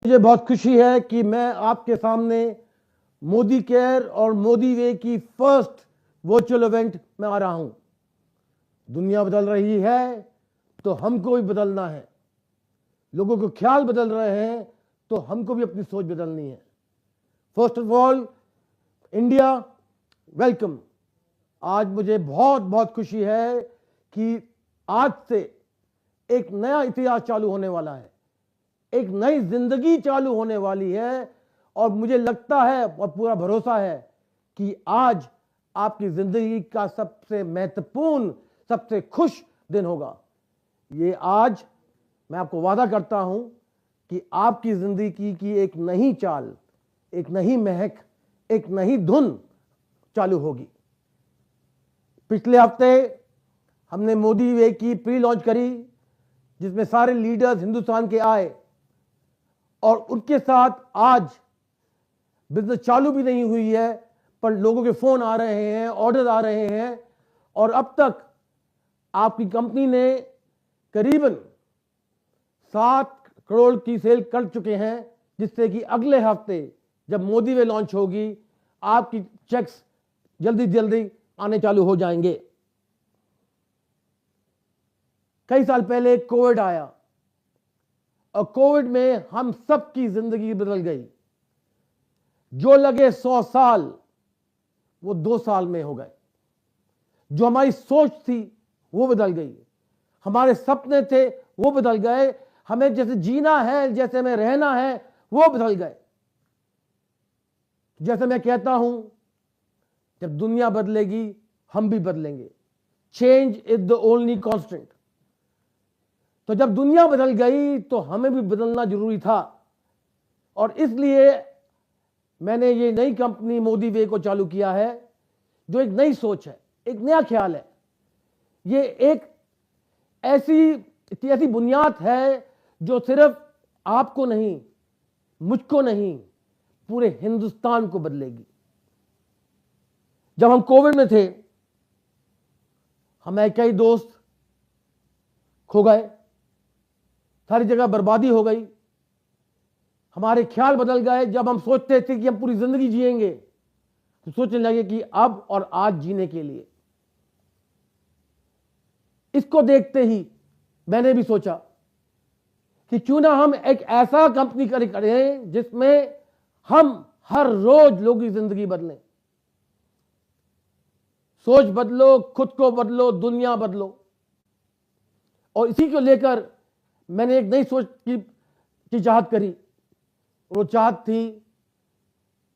मुझे बहुत खुशी है कि मैं आपके सामने मोदी केयर और मोदी वे की फर्स्ट वर्चुअल इवेंट में आ रहा हूं। दुनिया बदल रही है तो हमको भी बदलना है। लोगों के ख्याल बदल रहे हैं तो हमको भी अपनी सोच बदलनी है। First of all, India welcome. आज मुझे बहुत बहुत खुशी है कि आज से एक नया इतिहास चालू होने वाला है, एक नई जिंदगी चालू होने वाली है। और मुझे लगता है और पूरा भरोसा है कि आज आपकी जिंदगी का सबसे महत्वपूर्ण, सबसे खुश दिन होगा। ये आज मैं आपको वादा करता हूं कि आपकी जिंदगी की एक नई चाल, एक नई महक, एक नई धुन चालू होगी। पिछले हफ्ते हमने मोदी वे की प्री लॉन्च करी, जिसमें सारे लीडर्स हिंदुस्तान के आए और उनके साथ आज बिजनेस चालू भी नहीं हुई है, पर लोगों के फोन आ रहे हैं, ऑर्डर आ रहे हैं। और अब तक आपकी कंपनी ने करीबन 7 करोड़ की सेल कर चुके हैं, जिससे कि अगले हफ्ते जब मोदी वे लॉन्च होगी, आपकी चेक्स जल्दी जल्दी आने चालू हो जाएंगे। कई साल पहले कोविड आया और कोविड में हम सबकी जिंदगी बदल गई। जो लगे 100 साल वो 2 साल में हो गए। जो हमारी सोच थी वो बदल गई, हमारे सपने थे वो बदल गए, हमें जैसे जीना है, जैसे हमें रहना है वो बदल गए। जैसे मैं कहता हूं, जब दुनिया बदलेगी हम भी बदलेंगे। Change is the only constant. तो जब दुनिया बदल गई तो हमें भी बदलना जरूरी था, और इसलिए मैंने ये नई कंपनी मोदी वे को चालू किया है, जो एक नई सोच है, एक नया ख्याल है। ये एक ऐसी बुनियाद है जो सिर्फ आपको नहीं, मुझको नहीं, पूरे हिंदुस्तान को बदलेगी। जब हम कोविड में थे, हमें कई दोस्त खो गए, सारी जगह बर्बादी हो गई, हमारे ख्याल बदल गए। जब हम सोचते थे कि हम पूरी जिंदगी जिएंगे, तो सोचने लगे कि अब और आज जीने के लिए। इसको देखते ही मैंने भी सोचा कि क्यों ना हम एक ऐसा कंपनी करें जिसमें हम हर रोज लोगों की जिंदगी बदलें। सोच बदलो, खुद को बदलो, दुनिया बदलो। और इसी को लेकर मैंने एक नई सोच की चाहत करी। वो चाहत थी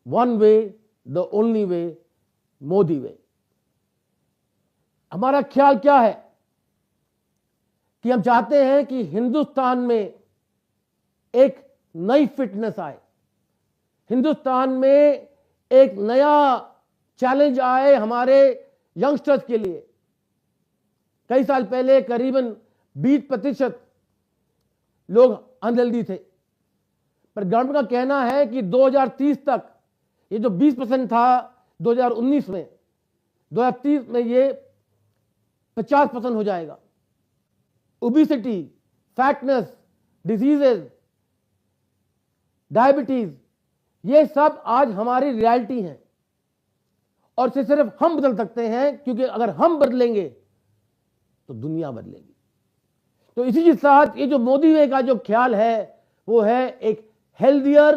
one way, the only way, Modi way. हमारा ख्याल क्या है कि हम चाहते हैं कि हिंदुस्तान में एक नई फिटनेस आए, हिंदुस्तान में एक नया चैलेंज आए हमारे यंगस्टर्स के लिए। कई साल पहले करीबन 20% लोग अनहेल्दी थे, पर गवर्नमेंट का कहना है कि 2030 तक ये जो 20% था 2019 में, 2030 में ये 50% हो जाएगा। ओबेसिटी, फैटनेस, डिजीजेज, डायबिटीज, ये सब आज हमारी रियलिटी है, और इसे सिर्फ हम बदल सकते हैं, क्योंकि अगर हम बदलेंगे तो दुनिया बदलेगी। तो इसी के साथ ये जो मोदी वे का जो ख्याल है वो है एक हेल्दियर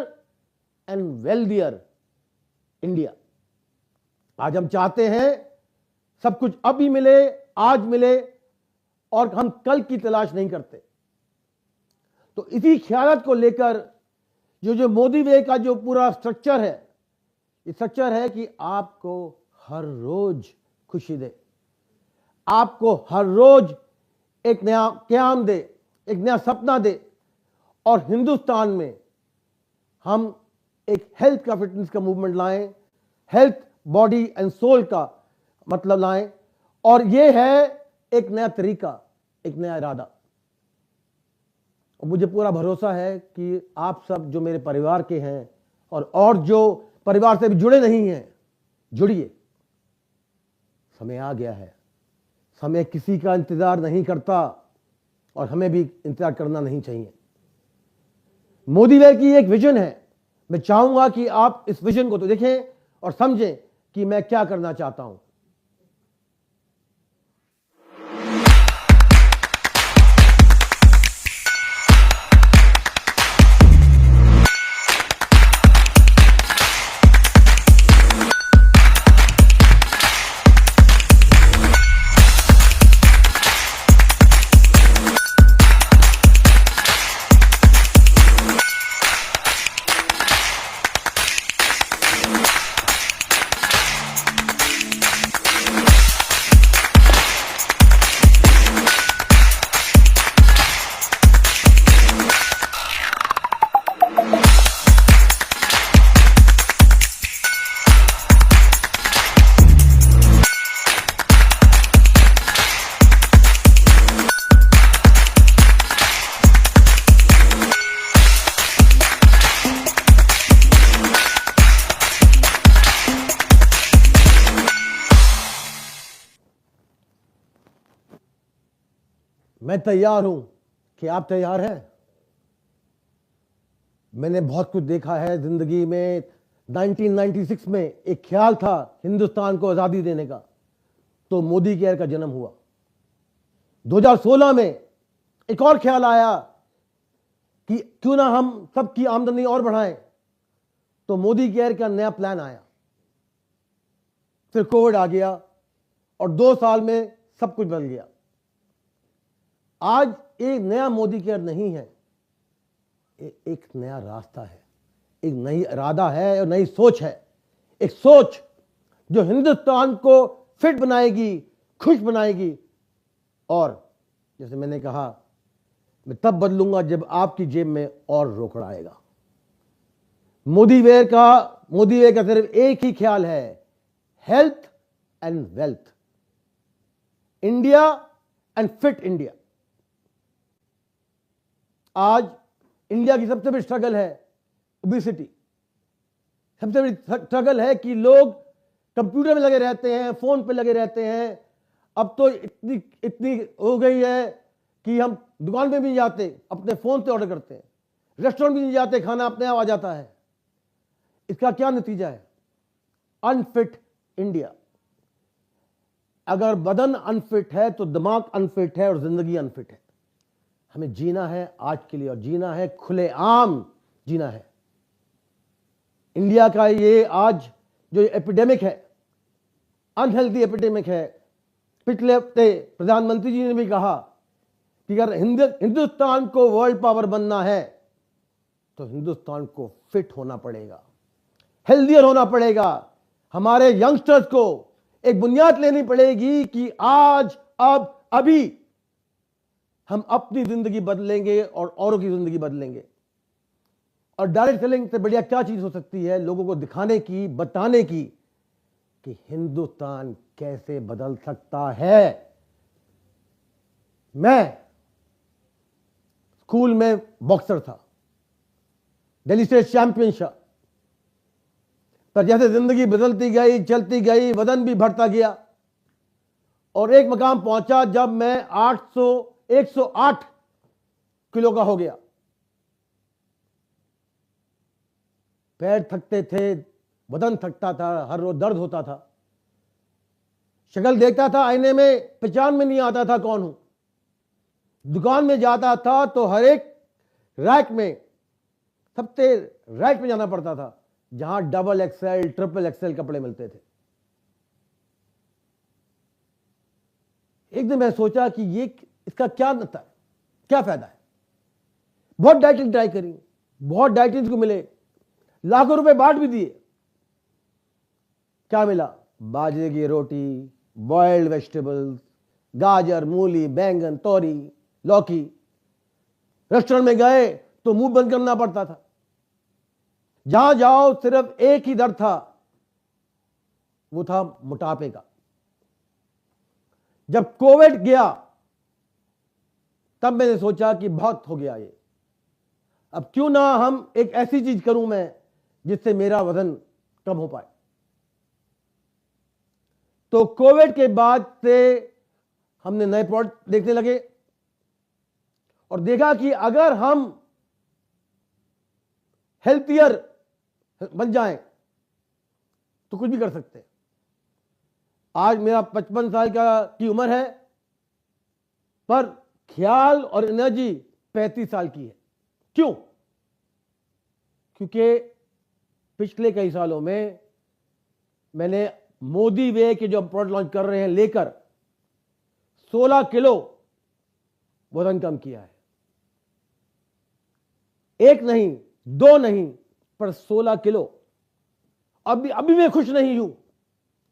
एंड वेल्दियर इंडिया। आज हम चाहते हैं सब कुछ अभी मिले, आज मिले, और हम कल की तलाश नहीं करते। तो इसी ख्याल को लेकर जो मोदी वे का जो पूरा स्ट्रक्चर है, ये स्ट्रक्चर है कि आपको हर रोज खुशी दे, आपको हर रोज एक नया क़याम दे, एक नया सपना दे। और हिंदुस्तान में हम एक हेल्थ का, फिटनेस का मूवमेंट लाएं, हेल्थ, बॉडी एंड सोल का मतलब लाएं। और ये है एक नया तरीका, एक नया इरादा। और मुझे पूरा भरोसा है कि आप सब जो मेरे परिवार के हैं और जो परिवार से भी जुड़े नहीं हैं, जुड़िए। समय आ गया है, समय किसी का इंतजार नहीं करता और हमें भी इंतजार करना नहीं चाहिए। मोदी वे की एक विजन है। मैं चाहूंगा कि आप इस विजन को तो देखें और समझें कि मैं क्या करना चाहता हूं। मैं तैयार हूं कि आप तैयार हैं। मैंने बहुत कुछ देखा है जिंदगी में। 1996 में एक ख्याल था हिंदुस्तान को आजादी देने का, तो मोदी केयर का जन्म हुआ। 2016 में एक और ख्याल आया कि क्यों ना हम सबकी आमदनी और बढ़ाएं, तो मोदी केयर का नया प्लान आया। फिर कोविड आ गया और 2 साल में सब कुछ बदल गया। आज एक नया मोदी केयर नहीं है, एक नया रास्ता है, एक नई इरादा है और नई सोच है। एक सोच जो हिंदुस्तान को फिट बनाएगी, खुश बनाएगी। और जैसे मैंने कहा, मैं तब बदलूंगा जब आपकी जेब में और रोकड़ आएगा। मोदी वे का सिर्फ एक ही ख्याल है, health and wealth, India and fit India. आज इंडिया की सबसे बड़ी स्ट्रगल है ओबेसिटी। सबसे बड़ी स्ट्रगल है कि लोग कंप्यूटर में लगे रहते हैं, फोन पे लगे रहते हैं। अब तो इतनी हो गई है कि हम दुकान में भी जाते अपने फोन से ऑर्डर करते हैं, रेस्टोरेंट भी नहीं जाते, खाना अपने आप आ जाता है। इसका क्या नतीजा है? Unfit India. अगर बदन अनफिट है तो दिमाग अनफिट है और जिंदगी अनफिट है। हमें जीना है आज के लिए, और जीना है खुलेआम जीना है। इंडिया का ये आज जो एपिडेमिक है, अनहेल्दी एपिडेमिक है, पिछले हफ्ते प्रधानमंत्री जी ने भी कहा कि अगर हिंदुस्तान को वर्ल्ड पावर बनना है तो हिंदुस्तान को फिट होना पड़ेगा, हेल्दियर होना पड़ेगा। हमारे यंगस्टर्स को एक बुनियाद लेनी पड़ेगी कि आज, अब, अभी हम अपनी जिंदगी बदलेंगे और औरों की जिंदगी बदलेंगे। और डायरेक्ट सेलिंग से बढ़िया क्या चीज हो सकती है? लोगों को दिखाने की, बताने की कि हिंदुस्तान कैसे बदल सकता है। मैं स्कूल में बॉक्सर था, दिल्ली स्टेट चैंपियनशिप। पर जैसे जिंदगी बदलती गई, चलती गई, वजन भी बढ़ता गया और एक मकाम पहुंचा जब मैं 108 किलो का हो गया। पैर थकते थे, बदन थकता था, हर रोज दर्द होता था। शक्ल देखता था आईने में, पहचान में नहीं आता था कौन हूं। दुकान में जाता था तो हर एक रैक में सबसे रैक में जाना पड़ता था जहां डबल एक्सएल, ट्रिपल एक्सएल कपड़े मिलते थे। एक दिन मैं सोचा कि ये इसका क्या नता है, क्या फायदा है। बहुत डाइटिंग ट्राई करी, बहुत डाइटिंग को मिले, लाखों रुपए बांट भी दिए। क्या मिला? बाजरे की रोटी, बॉइल्ड वेजिटेबल्स, गाजर, मूली, बैंगन, तोरी, लौकी। रेस्टोरेंट में गए तो मुंह बंद करना पड़ता था। जहां जाओ सिर्फ एक ही दर्द था, वो था मोटापे का। जब कोविड गया तब मैंने सोचा कि बहुत हो गया ये, अब क्यों ना हम एक ऐसी चीज करूं मैं जिससे मेरा वजन कम हो पाए। तो कोविड के बाद से हमने नए प्रोडक्ट देखने लगे और देखा कि अगर हम हेल्थियर बन जाएं तो कुछ भी कर सकते हैं। आज मेरा 55 साल की उम्र है, पर ख्याल और एनर्जी 35 साल की है। क्यों? क्योंकि पिछले कई सालों में मैंने मोदी वे के जो प्रोडक्ट लॉन्च कर रहे हैं लेकर 16 किलो वजन कम किया है। एक नहीं, दो नहीं, पर 16 किलो। अभी मैं खुश नहीं हूं,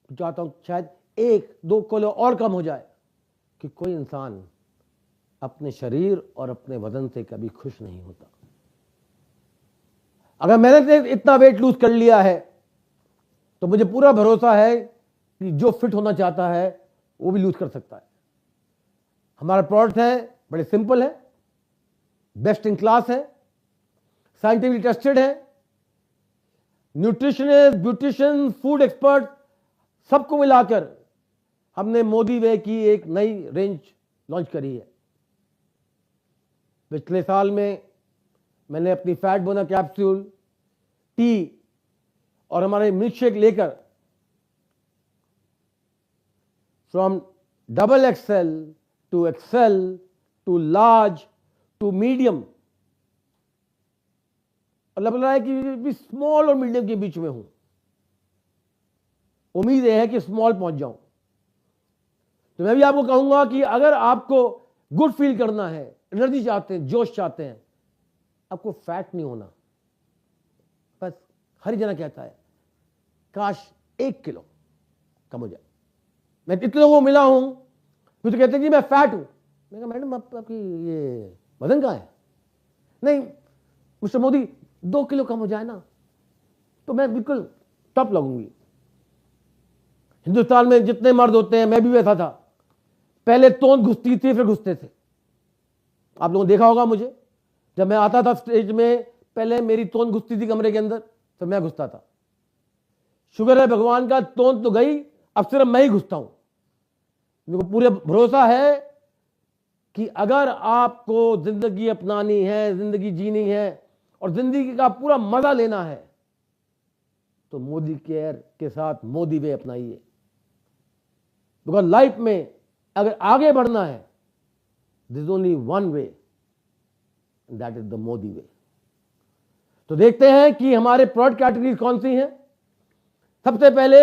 चाहता हूं शायद 1-2 किलो और कम हो जाए, कि कोई इंसान अपने शरीर और अपने वजन से कभी खुश नहीं होता। अगर मैंने इतना वेट लूज कर लिया है तो मुझे पूरा भरोसा है कि जो फिट होना चाहता है वो भी लूज कर सकता है। हमारा प्रोडक्ट है, बड़े सिंपल है, बेस्ट इन क्लास है, साइंटिफिक टेस्टेड है। न्यूट्रिशनिस्ट, ब्यूटिशियन, फूड एक्सपर्ट सबको मिलाकर हमने मोदी वे की एक नई रेंज लॉन्च करी है। पिछले साल में मैंने अपनी फैट बर्नर कैप्सूल, टी और हमारे मिल्क शेक लेकर from XXL to XL to large to medium, और लग रहा है कि स्मॉल और मीडियम के बीच में हूं। उम्मीद है कि स्मॉल पहुंच जाऊं। तो मैं भी आपको कहूंगा कि अगर आपको गुड फील करना है, एनर्जी चाहते हैं, जोश चाहते हैं, आपको फैट नहीं होना। बस हर जना कहता है काश 1 किलो कम हो जाए। मैं इतने लोगों को मिला हूं फिर तो कहते हैं कि मैं फैट हूं। मैं कहा मैडम आपकी ये वजन कहाँ है? नहीं मिस्टर मोदी 2 किलो कम हो जाए ना तो मैं बिल्कुल टॉप लगूंगी। हिंदुस्तान में जितने मर्द होते हैं, मैं भी वैसा था। पहले तोंद घुसती थी, फिर घुसते थे। आप लोगों ने देखा होगा मुझे, जब मैं आता था स्टेज में, पहले मेरी तोंद घुसती थी कमरे के अंदर, फिर मैं घुसता था। शुक्र है भगवान का, तोंद तो गई, अब सिर्फ मैं ही घुसता हूं। मेरे को पूरे भरोसा है कि अगर आपको जिंदगी अपनानी है, जिंदगी जीनी है और जिंदगी का पूरा मजा लेना है तो मोदी केयर के साथ मोदी वे अपनाइए। बिकॉज लाइफ में अगर आगे बढ़ना है, this is only one way, that is the Modi way. तो देखते हैं कि हमारे प्रोडक्ट कैटेगरी कौन सी हैं। सबसे पहले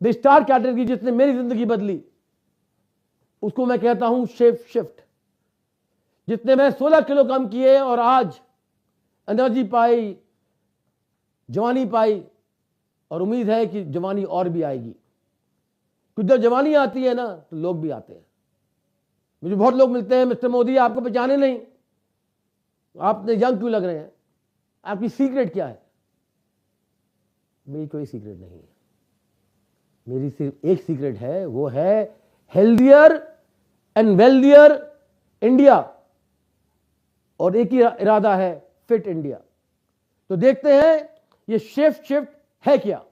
द स्टार कैटेगरी, जिसने मेरी जिंदगी बदली, उसको मैं कहता हूं शेप शिफ्ट। जितने मैं 16 किलो कम किए और आज एनर्जी पाई, जवानी पाई, और उम्मीद है कि जवानी और भी आएगी। क्योंकि जब जवानी आती है ना तो लोग भी आते हैं। मुझे बहुत लोग मिलते हैं, मिस्टर मोदी आपको पहचाने नहीं, आपने यंग क्यों लग रहे हैं, आपकी सीक्रेट क्या है? मेरी कोई सीक्रेट नहीं है। मेरी सिर्फ एक सीक्रेट है, वो है हेल्दियर एंड वेल्दियर इंडिया, और एक ही इरादा है, फिट इंडिया। तो देखते हैं ये शिफ्ट है क्या।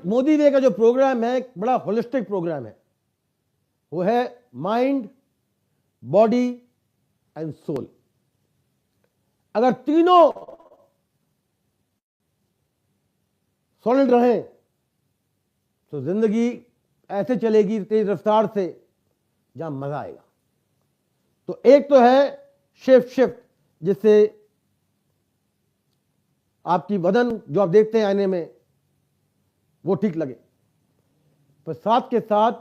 मोदी वे का जो प्रोग्राम है, एक बड़ा होलिस्टिक प्रोग्राम है। वो है माइंड, बॉडी एंड सोल। अगर तीनों सॉलिड रहे तो जिंदगी ऐसे चलेगी तेज रफ्तार से जहां मजा आएगा। तो एक तो है शिफ्ट, जिससे आपकी वजन जो आप देखते हैं आईने में वो ठीक लगे। पर साथ के साथ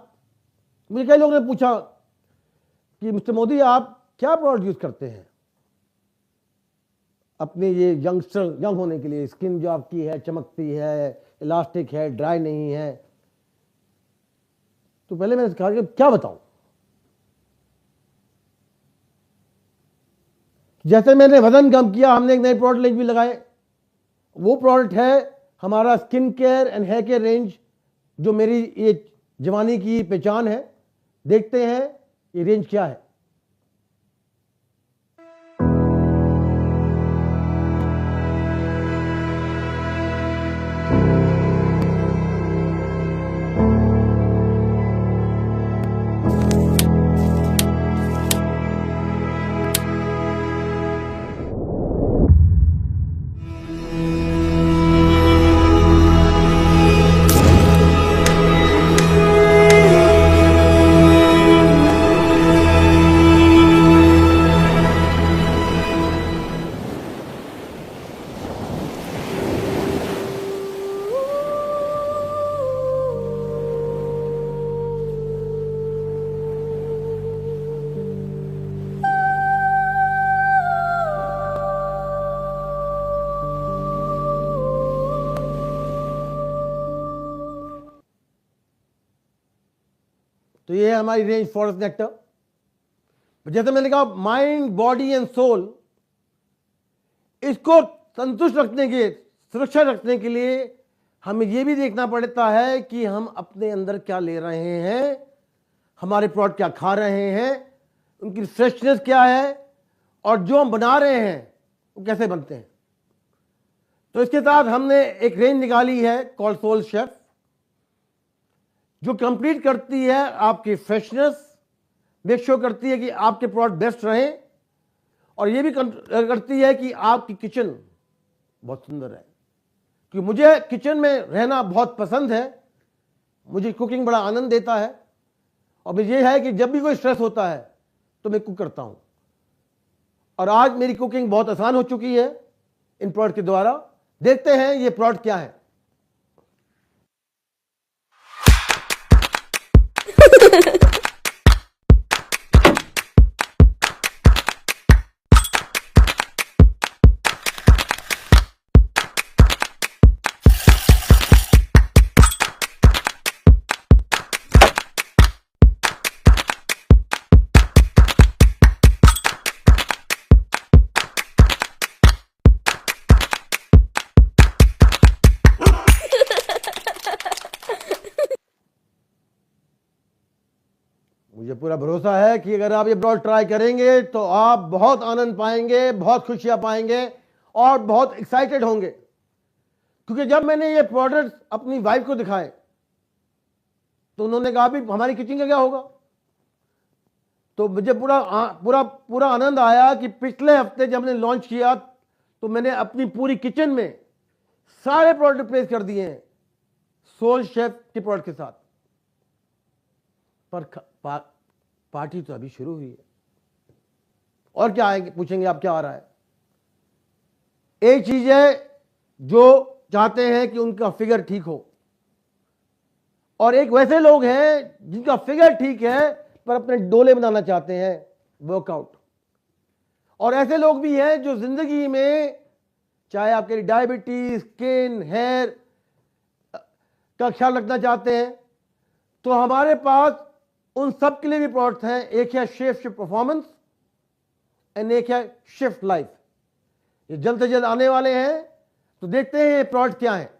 मुझे कई लोगों ने पूछा कि मिस्टर मोदी आप क्या प्रोडक्ट यूज करते हैं अपने ये यंग होने के लिए? स्किन जो आपकी है चमकती है, इलास्टिक है, ड्राई नहीं है। तो पहले मैंने कहा कि क्या बताऊं। जैसे मैंने वजन कम किया, हमने एक नए प्रोडक्ट रेंज भी लगाए। वो प्रोडक्ट है हमारा skin care and hair care range, जो मेरी ये जवानी की पहचान है। देखते हैं ये रेंज क्या है। तो ये है हमारी रेंज फॉरेस्ट नेक्टर। जैसे मैंने कहा, माइंड, बॉडी एंड सोल, इसको संतुष्ट रखने के, सुरक्षा रखने के लिए हमें यह भी देखना पड़ता है कि हम अपने अंदर क्या ले रहे हैं, हमारे प्रोडक्ट क्या खा रहे हैं, उनकी फ्रेशनेस क्या है, और जो हम बना रहे हैं वो कैसे बनते हैं। तो इसके साथ हमने एक रेंज निकाली है कॉल्ड सोल शेफ, जो कंप्लीट करती है आपकी फ्रेशनेस, मेक श्योर करती है कि आपके प्रोडक्ट बेस्ट रहें, और ये भी करती है कि आपकी किचन बहुत सुंदर है। क्योंकि मुझे किचन में रहना बहुत पसंद है, मुझे कुकिंग बड़ा आनंद देता है, और ये है कि जब भी कोई स्ट्रेस होता है तो मैं कुक करता हूं। और आज मेरी कुकिंग बहुत आसान हो चुकी है इन प्रोडक्ट के द्वारा। देखते हैं ये प्रोडक्ट क्या है। मुझे पूरा भरोसा है कि अगर आप ये प्रोडक्ट ट्राई करेंगे तो आप बहुत आनंद पाएंगे, बहुत खुशियां पाएंगे और बहुत एक्साइटेड होंगे। क्योंकि जब मैंने ये प्रोडक्ट अपनी वाइफ को दिखाए तो उन्होंने कहा भी हमारी किचन का क्या होगा। तो मुझे पूरा पूरा पूरा आनंद आया कि पिछले हफ्ते जब हमने लॉन्च किया तो मैंने अपनी पूरी किचन में सारे प्रोडक्ट रिप्लेस कर दिए हैं सोल शेफ के प्रोडक्ट के साथ। पर पार्टी तो अभी शुरू हुई है। और क्या आएंगे, पूछेंगे आप क्या आ रहा है। एक चीज है, जो चाहते हैं कि उनका फिगर ठीक हो, और एक वैसे लोग हैं जिनका फिगर ठीक है पर अपने डोले बनाना चाहते हैं, वर्कआउट। और ऐसे लोग भी हैं जो जिंदगी में, चाहे आपके डायबिटीज, स्किन, हेयर का ख्याल रखना चाहते हैं, तो हमारे पास उन सब के लिए भी प्रोडक्ट हैं। एक है शेफ शिफ्ट परफॉर्मेंस एंड एक है शिफ्ट लाइफ। ये जल्द से जल्द आने वाले हैं, तो देखते हैं ये प्रोडक्ट क्या है।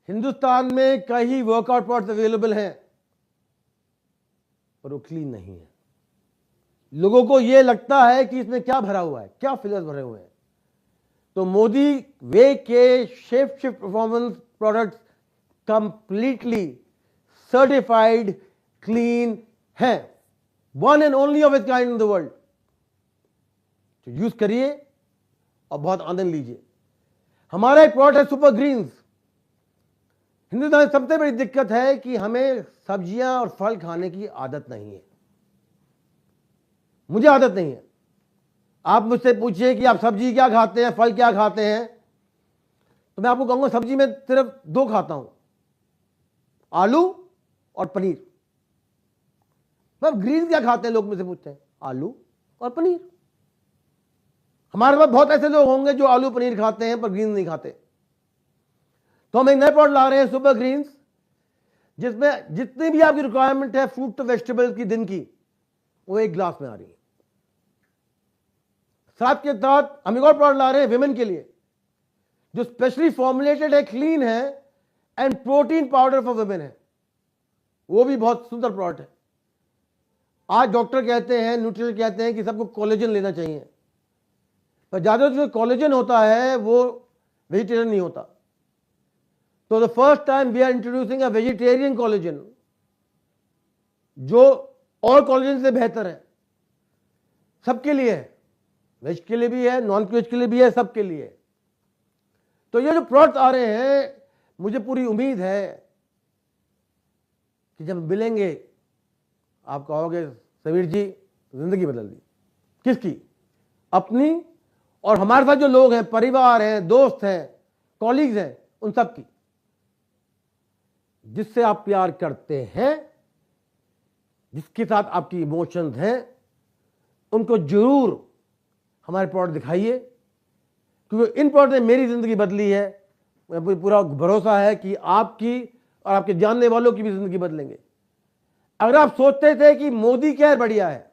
हिंदुस्तान में कई वर्कआउट प्रोडक्ट्स अवेलेबल हैं, पर वो क्लीन नहीं है। लोगों को यह लगता है कि इसमें क्या भरा हुआ है, क्या फिलर्स भरे हुए हैं। तो मोदी वे के chef shift performance products completely certified clean हैं। One and only of its kind in the world. तो यूज करिए और बहुत आनंद लीजिए। हमारा एक प्रोडक्ट है सुपर ग्रीन्स। हिंदुस्तान में सबसे बड़ी दिक्कत है कि हमें सब्जियां और फल खाने की आदत नहीं है। मुझे आदत नहीं है। आप मुझसे पूछिए कि आप सब्जी क्या खाते हैं, फल क्या खाते हैं, तो मैं आपको कहूंगा सब्जी में सिर्फ दो खाता हूं, आलू और पनीर। मतलब ग्रीन क्या खाते हैं लोग मुझसे पूछते हैं, आलू और पनीर। हमारे पास बहुत ऐसे लोग होंगे जो आलू पनीर खाते हैं पर ग्रीन नहीं खाते। तो हम एक नए प्रोडक्ट ला रहे हैं सुपर ग्रीन्स, जिसमें जितनी भी आपकी रिक्वायरमेंट है फ्रूट वेजिटेबल्स की दिन की, वो एक ग्लास में आ रही है। साथ के साथ हम एक और प्रोडक्ट ला रहे हैं विमेन के लिए, जो स्पेशली फॉर्मुलेटेड है, क्लीन है and protein powder for women है। वो भी बहुत सुंदर प्रोडक्ट है। आज डॉक्टर कहते हैं, न्यूट्रिशन कहते हैं कि सबको कोलेजन लेना चाहिए, पर ज्यादा जो कोलेजन होता है वो वेजिटेरियन नहीं होता। तो the first time we are introducing a vegetarian collagen, जो और कोलेजन से बेहतर है, सबके लिए है, वेज के लिए भी है, नॉन वेज के लिए भी है, सबके लिए। तो ये जो प्रोडक्ट आ रहे हैं, मुझे पूरी उम्मीद है कि जब मिलेंगे आप कहोगे समीर जी जिंदगी बदल दी। किसकी? अपनी, और हमारे साथ जो लोग हैं, परिवार हैं, दोस्त हैं, कॉलीग्स हैं, उन सब की, जिससे आप प्यार करते हैं, जिसके साथ आपकी इमोशंस हैं, उनको जरूर हमारे प्रोडक्ट दिखाइए, क्योंकि इन प्रोडक्ट ने मेरी जिंदगी बदली है। मुझे पूरा भरोसा है कि आपकी और आपके जानने वालों की भी जिंदगी बदलेंगे। अगर आप सोचते थे कि मोदी केयर बढ़िया है,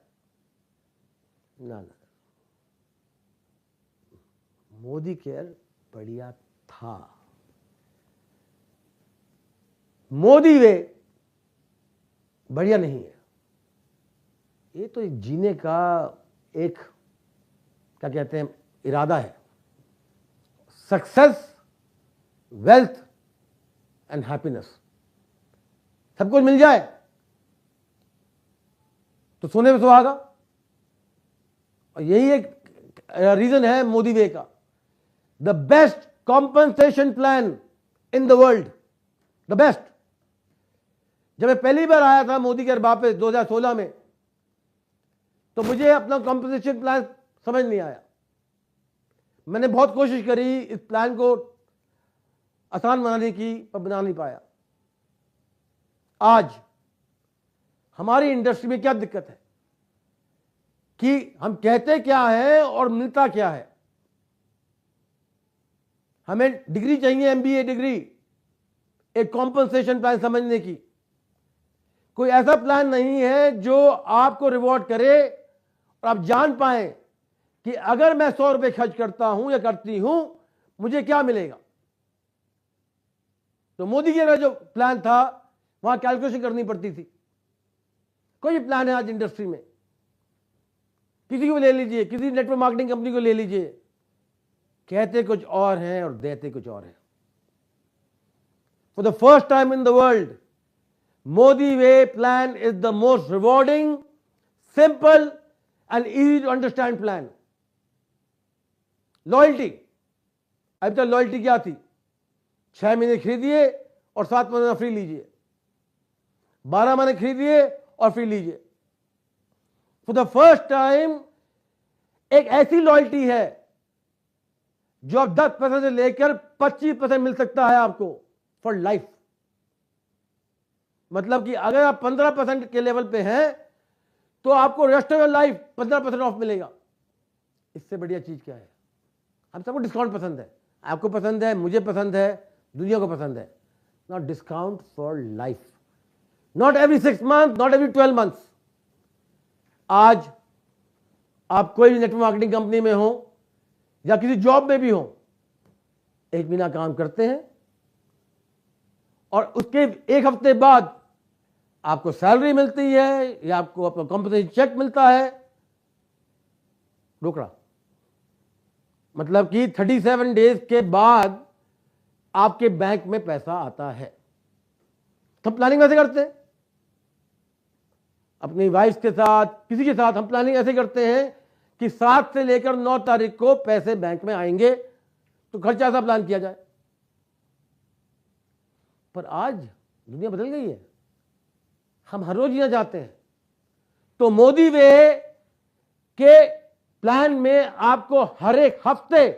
ना ना, मोदी केयर बढ़िया था। मोदी वे बढ़िया नहीं है। ये तो एक जीने का एक, क्या कहते हैं, इरादा है। सक्सेस, वेल्थ एंड हैप्पीनेस, सब कुछ मिल जाए तो सोने में सुहागा। और यही एक रीजन है मोदी वे का। The best compensation plan in the world, the best. जब मैं पहली बार आया था मोदी के वापस 2016 में, तो मुझे अपना कॉम्पनसेशन प्लान समझ नहीं आया। मैंने बहुत कोशिश करी इस प्लान को आसान बनाने की, पर बना नहीं पाया। आज हमारी इंडस्ट्री में क्या दिक्कत है कि हम कहते क्या है और मिलता क्या है। हमें डिग्री चाहिए, एमबीए डिग्री, एक कॉम्पनसेशन प्लान समझने की। कोई ऐसा प्लान नहीं है जो आपको रिवॉर्ड करे और आप जान पाए कि अगर मैं 100 रुपए खर्च करता हूं या करती हूं, मुझे क्या मिलेगा। तो मोदी जी का जो प्लान था, वहां कैलकुलेशन करनी पड़ती थी। कोई प्लान है आज इंडस्ट्री में, किसी को ले लीजिए, किसी नेटवर्क मार्केटिंग कंपनी को ले लीजिए, कहते कुछ और हैं और देते कुछ और हैं। For the first time in the world, Modi way plan is the most rewarding, simple and easy to understand plan. Loyalty, अब तक लॉयल्टी क्या थी? 6 महीने खरीदिए और 7 महीने फ्री लीजिए, 12 महीने खरीदिए और फ्री लीजिए। फॉर द फर्स्ट टाइम एक ऐसी लॉयल्टी है जो अब 10% से लेकर 25% मिल सकता है आपको फॉर लाइफ। मतलब कि अगर आप 15% के लेवल पे हैं तो आपको रेस्ट ऑफ लाइफ 15% ऑफ मिलेगा। इससे बढ़िया चीज क्या है? हम सबको डिस्काउंट पसंद है, आपको पसंद है, मुझे पसंद है, दुनिया को पसंद है। Not discount for life, not every 6 month, not every 12 months. आज आप कोई भी नेटवर्क मार्केटिंग कंपनी में हो या किसी जॉब में भी हो, 1 महीना काम करते हैं और उसके 1 हफ्ते बाद आपको सैलरी मिलती है या आपको अपना कॉम्पनसेशन चेक मिलता है, रोकड़ा। मतलब कि 37 डेज के बाद आपके बैंक में पैसा आता है। तो प्लानिंग कैसे करते हैं? अपनी वाइफ के साथ, किसी के साथ हम प्लानिंग ऐसे करते हैं कि 7 से लेकर 9 तारीख को पैसे बैंक में आएंगे, तो खर्चा ऐसा प्लान किया जाए। पर आज दुनिया बदल गई है, हम हर रोज जीना चाहते हैं। तो मोदी वे के प्लान में आपको हर एक हफ्ते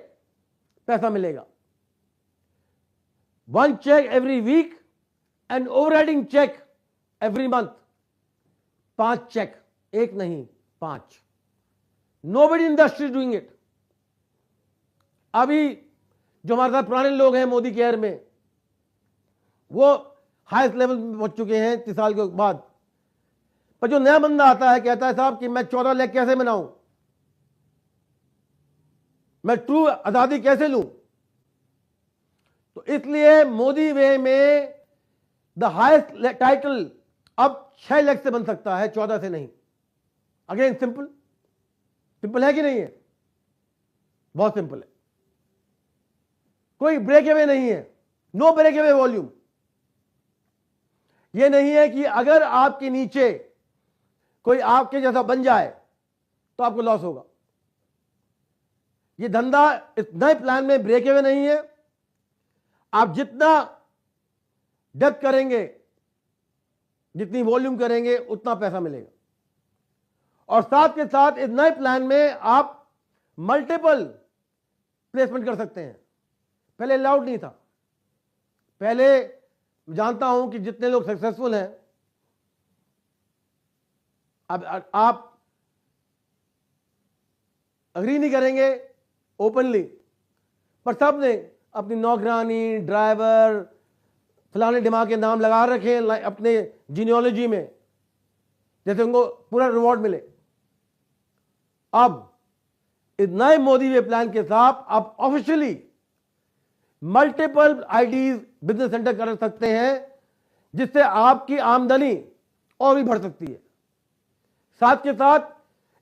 पैसा मिलेगा। 1 check every week and overriding check every month. 5 check, एक नहीं 5। Nobody industry doing it. अभी जो हमारे साथ पुराने लोग हैं मोदी केयर में, वो हाईएस्ट लेवल में पहुंच चुके हैं 30 साल के बाद। पर जो नया बंदा आता है, कहता है साहब कि मैं 14 लाख कैसे मनाऊं, मैं ट्रू आजादी कैसे लूं। तो इसलिए मोदी वे में द हाईएस्ट टाइटल अब 6 लाख से बन सकता है, 14 से नहीं। अगेन सिंपल, सिंपल है कि नहीं है? बहुत सिंपल है, कोई ब्रेक अवे नहीं है, नो ब्रेक अवे वॉल्यूम। यह नहीं है कि अगर आपके नीचे कोई आपके जैसा बन जाए तो आपको लॉस होगा। यह धंधा इस नए प्लान में ब्रेक अवे नहीं है। आप जितना डेप्थ करेंगे, जितनी वॉल्यूम करेंगे, उतना पैसा मिलेगा। और साथ के साथ इस नए प्लान में आप मल्टीपल प्लेसमेंट कर सकते हैं। पहले अलाउड नहीं था। पहले जानता हूं कि जितने लोग सक्सेसफुल हैं, अब आप अग्री नहीं करेंगे ओपनली, पर सब ने अपनी नौकरानी, ड्राइवर, फलाने दिमाग के नाम लगा रखे हैं अपने जीनियोलॉजी में, जैसे उनको पूरा रिवॉर्ड मिले। अब इस नए मोदी वे प्लान के साथ आप officially multiple IDs business center कर सकते हैं, जिससे आपकी आमदनी और भी बढ़ सकती है। साथ के साथ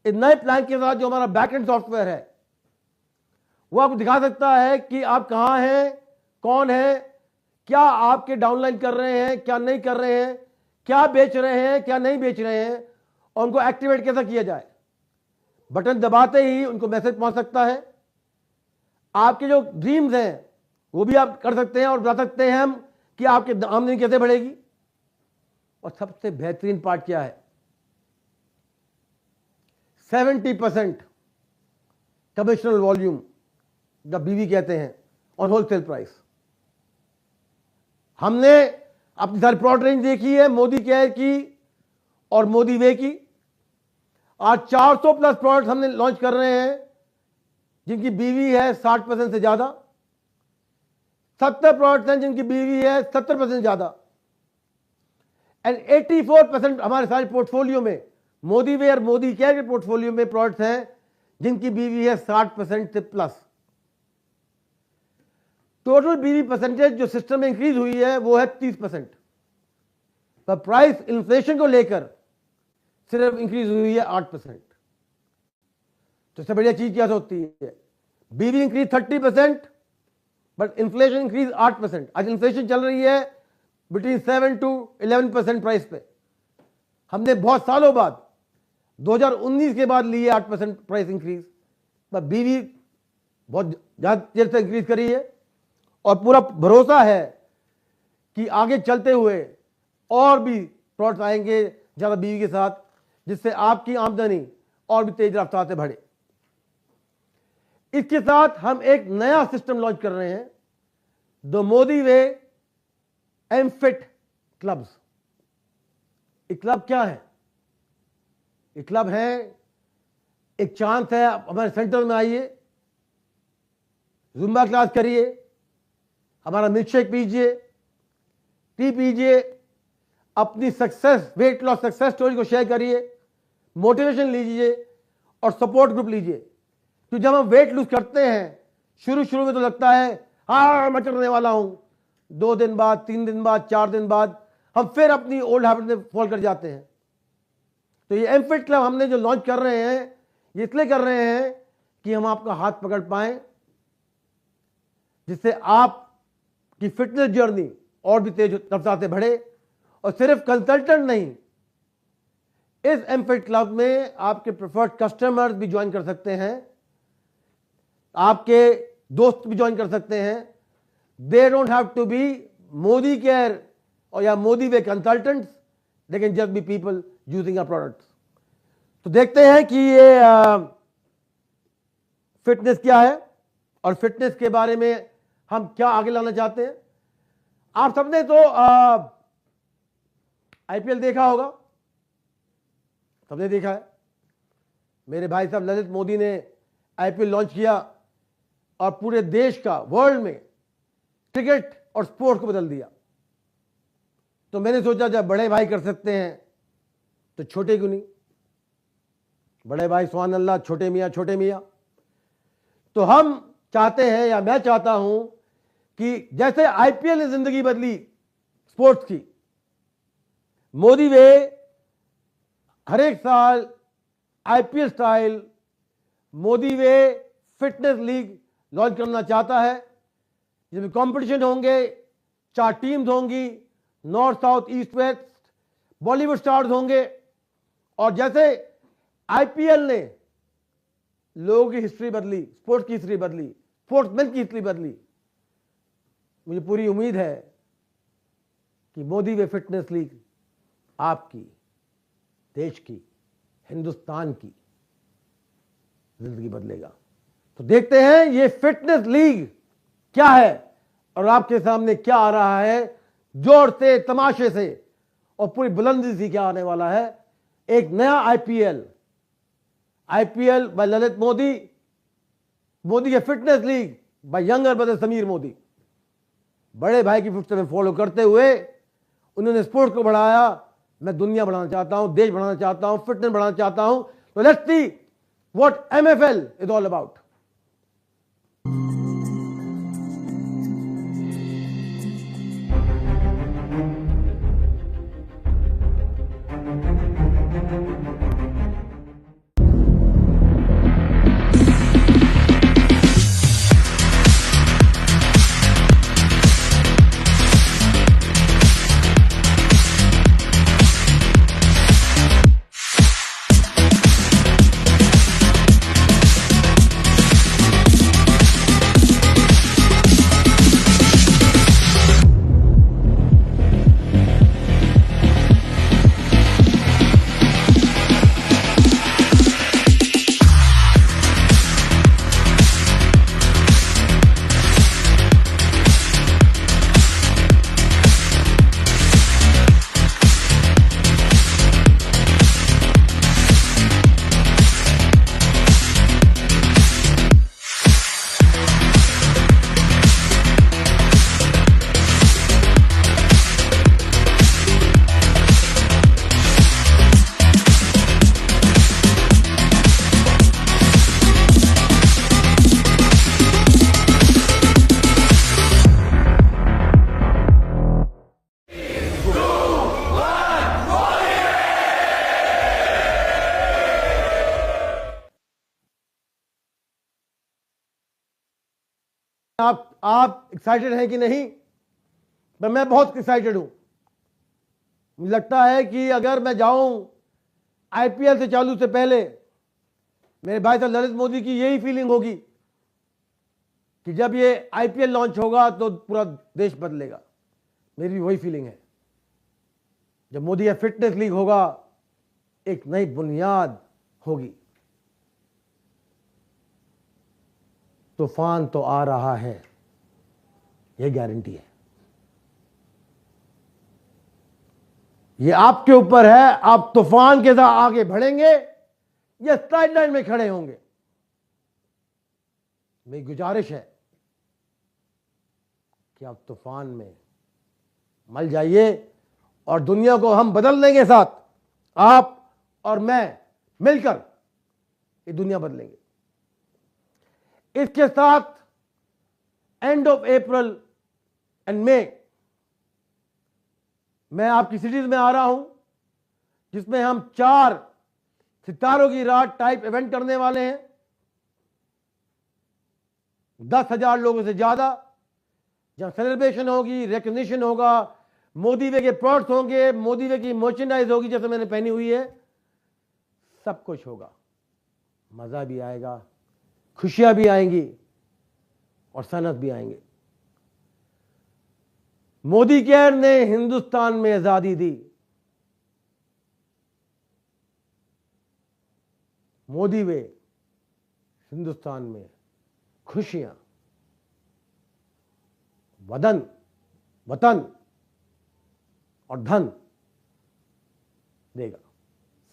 इस नए प्लान के साथ जो हमारा बैकएंड सॉफ्टवेयर है, वो आपको दिखा सकता है कि आप कहां हैं, कौन है, क्या आपके डाउनलाइन कर रहे हैं, क्या नहीं कर रहे हैं, क्या बेच रहे हैं, क्या नहीं बेच रहे हैं, और उनको एक्टिवेट कैसे किया जाए। बटन दबाते ही उनको मैसेज पहुंच सकता है। आपके जो ड्रीम्स हैं वो भी आप कर सकते हैं और बता सकते हैं हम कि आपकी आमदनी कैसे बढ़ेगी। और सबसे बेहतरीन पार्ट क्या है, 70% कमिश्नल वॉल्यूम, द बीवी कहते हैं, और होलसेल प्राइस। हमने अपनी सारी प्रोडक्ट रेंज देखी है मोदी केयर की और मोदी वे की। आज 400 प्लस प्रोडक्ट हमने लॉन्च कर रहे हैं जिनकी बीवी है 60% से ज्यादा। 70 प्रोडक्ट्स हैं जिनकी बीवी है 70% ज्यादा। एंड 84% हमारे सारे पोर्टफोलियो में, मोदी वे और मोदी केयर के पोर्टफोलियो में प्रोडक्ट्स हैं जिनकी बीवी है 60% से प्लस। टोटल बीवी परसेंटेज जो सिस्टम में इंक्रीज हुई है वो है 30%, पर प्राइस इन्फ्लेशन को लेकर सिर्फ इंक्रीज हुई है 8%। तो इससे बढ़िया चीज क्या होती है, बीवी इंक्रीज 30%, बट इन्फ्लेशन इंक्रीज 8%। आज इन्फ्लेशन चल रही है बिटवीन 7 to 11% प्राइस पे। हमने बहुत सालों बाद 2019 के बाद लिए 8% प्राइस इंक्रीज, पर बीवी बहुत ज्यादा देर से इंक्रीज करी है। और पूरा भरोसा है कि आगे चलते हुए और भी प्रोडक्ट आएंगे ज्यादा बीवी के साथ, जिससे आपकी आमदनी और भी तेज रफ्तार से बढ़े। इसके साथ हम एक नया सिस्टम लॉन्च कर रहे हैं, द मोदी वे एमफिट क्लब्स। ये क्लब क्या है? ये क्लब है, एक चांस है, हमारे सेंटर में आइए, जुम्बा क्लास करिए, हमारा मिल्कशेक पीजिए, टी पीजिए, अपनी success, weight loss success story को शेयर करिए, मोटिवेशन लीजिए और सपोर्ट ग्रुप लीजिए। तो जब हम वेट लूज करते हैं, शुरू में तो लगता है हाँ मैं करने वाला हूं, 2 दिन बाद, 3 दिन बाद, 4 दिन बाद हम फिर अपनी ओल्ड हैबिट में फॉल कर जाते हैं। तो ये एमफिट क्लब हमने जो लॉन्च कर रहे हैं, ये इसलिए कर रहे हैं कि हम आपका हाथ पकड़ पाए, जिससे आपकी फिटनेस जर्नी और भी तेज रफ्तार से बढ़े। और सिर्फ कंसल्टेंट नहीं, इस एमफिट क्लब में आपके प्रेफर्ड कस्टमर्स भी ज्वाइन कर सकते हैं, आपके दोस्त भी ज्वाइन कर सकते हैं। They don't have to be Modi care और या Modi way consultants, they can just be people using our products. तो देखते हैं कि ये फिटनेस क्या है और फिटनेस के बारे में हम क्या आगे लाना चाहते हैं। आप सबने तो आईपीएल देखा होगा, सबने देखा है। मेरे भाई साहब ललित मोदी ने आईपीएल लॉन्च किया और पूरे देश का, वर्ल्ड में क्रिकेट और स्पोर्ट्स को बदल दिया। तो मैंने सोचा जब बड़े भाई कर सकते हैं तो छोटे क्यों नहीं। बड़े भाई सुभान अल्लाह, छोटे मियाँ छोटे मियाँ। तो हम चाहते हैं या मैं चाहता हूं कि जैसे आईपीएल ने जिंदगी बदली स्पोर्ट्स की, मोदी वे हर एक साल आईपीएल स्टाइल मोदी वे फिटनेस लीग लॉन्च करना चाहता है, जिसमें कंपटीशन होंगे, 4 टीम्स होंगी, north south east west, Bollywood stars होंगे। और जैसे आईपीएल ने लोगों की हिस्ट्री बदली, स्पोर्ट्स की हिस्ट्री बदली, स्पोर्ट्समैन की हिस्ट्री बदली, मुझे पूरी उम्मीद है कि मोदी वे फिटनेस लीग आपकी, देश की, हिंदुस्तान की जिंदगी बदलेगा। तो देखते हैं ये फिटनेस लीग क्या है और आपके सामने क्या आ रहा है, जोर से, तमाशे से और पूरी बुलंदी से क्या आने वाला है। एक नया आईपीएल बाय ललित मोदी, मोदी के fitness league by younger brother Sameer Modi. बड़े भाई की फुटस्टेप में फॉलो करते हुए उन्होंने स्पोर्ट्स को बढ़ाया। मैं दुनिया बढ़ाना चाहता हूं, देश बढ़ाना चाहता हूं, फिटनेस बढ़ाना चाहता हूं। तो let's see what MFL is all about. आप एक्साइटेड हैं कि नहीं? पर मैं बहुत एक्साइटेड हूं। मुझे लगता है कि अगर मैं जाऊं आईपीएल से चालू से पहले, मेरे भाई साहब ललित मोदी की यही फीलिंग होगी कि जब ये आईपीएल लॉन्च होगा तो पूरा देश बदलेगा। मेरी भी वही फीलिंग है। जब मोदी या फिटनेस लीग होगा, एक नई बुनियाद होगी। तूफान तो आ रहा है, यह गारंटी है। ये आपके ऊपर है, आप तूफान के साथ आगे बढ़ेंगे या साइडलाइन में खड़े होंगे। मेरी गुजारिश है कि आप तूफान में मल जाइए और दुनिया को हम बदल देंगे साथ। आप और मैं मिलकर ये दुनिया बदलेंगे। इसके साथ एंड ऑफ अप्रैल एंड मई मैं आपकी सिटीज में आ रहा हूं, जिसमें हम 4 सितारों की रात टाइप इवेंट करने वाले हैं। 10,000 लोगों से ज्यादा, जहां सेलिब्रेशन होगी, रिकग्निशन होगा, मोदी वे के प्रोडक्ट्स होंगे, मोदी वे की मर्चेंडाइज होगी जैसे मैंने पहनी हुई है, सब कुछ होगा, मज़ा भी आएगा, खुशियां भी आएंगी और सनत भी आएंगे। मोदी केयर ने हिंदुस्तान में आज़ादी दी। मोदी वे हिंदुस्तान में खुशियां, वतन और धन देगा।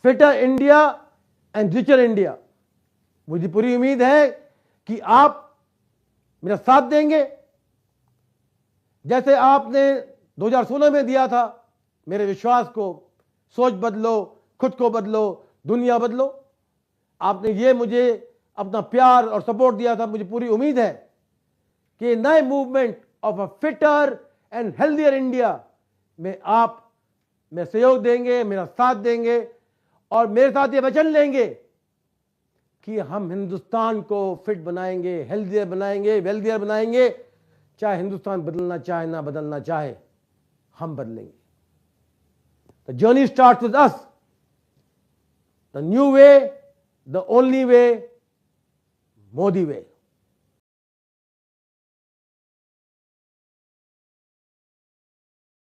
Fitter India and richer India. मुझे पूरी उम्मीद है कि आप मेरा साथ देंगे, जैसे आपने 2016 में दिया था। मेरे विश्वास को, सोच बदलो, खुद को बदलो, दुनिया बदलो। आपने ये मुझे अपना प्यार और सपोर्ट दिया था। मुझे पूरी उम्मीद है कि नए movement of a fitter and healthier India में आप में सहयोग देंगे, मेरा साथ देंगे और मेरे साथ ये वचन लेंगे कि हम हिंदुस्तान को फिट बनाएंगे, हेल्दियर बनाएंगे, वेल्दियर बनाएंगे। चाहे हिंदुस्तान बदलना चाहे ना बदलना चाहे, हम बदलेंगे। The journey starts with us, the new way, the only way, Modi way.